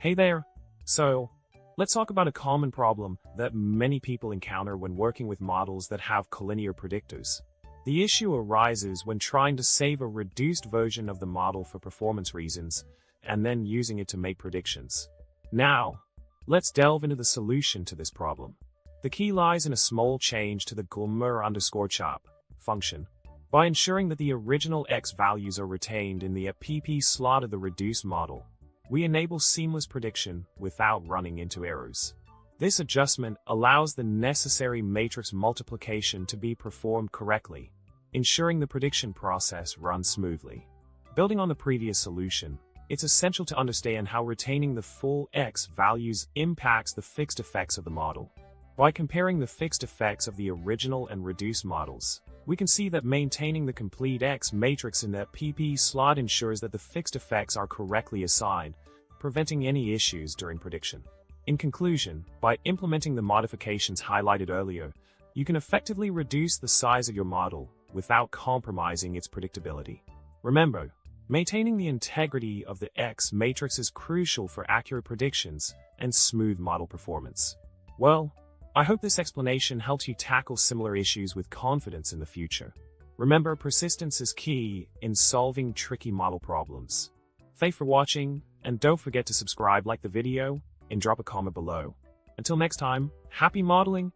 Hey there! So, let's talk about a common problem that many people encounter when working with models that have collinear predictors. The issue arises when trying to save a reduced version of the model for performance reasons, and then using it to make predictions. Now, let's delve into the solution to this problem. The key lies in a small change to the glmer_chop function. By ensuring that the original x values are retained in the pp slot of the reduced model, we enable seamless prediction without running into errors. This adjustment allows the necessary matrix multiplication to be performed correctly, ensuring the prediction process runs smoothly. Building on the previous solution, it's essential to understand how retaining the full x values impacts the fixed effects of the model. By comparing the fixed effects of the original and reduced models, we can see that maintaining the complete x matrix in that pp slot ensures that the fixed effects are correctly assigned, preventing any issues during prediction. In conclusion, by implementing the modifications highlighted earlier, you can effectively reduce the size of your model without compromising its predictability. Remember, maintaining the integrity of the x matrix is crucial for accurate predictions and smooth model performance. Well, I hope this explanation helps you tackle similar issues with confidence in the future. Remember, persistence is key in solving tricky model problems. Thanks for watching, and don't forget to subscribe, like the video, and drop a comment below. Until next time, happy modeling!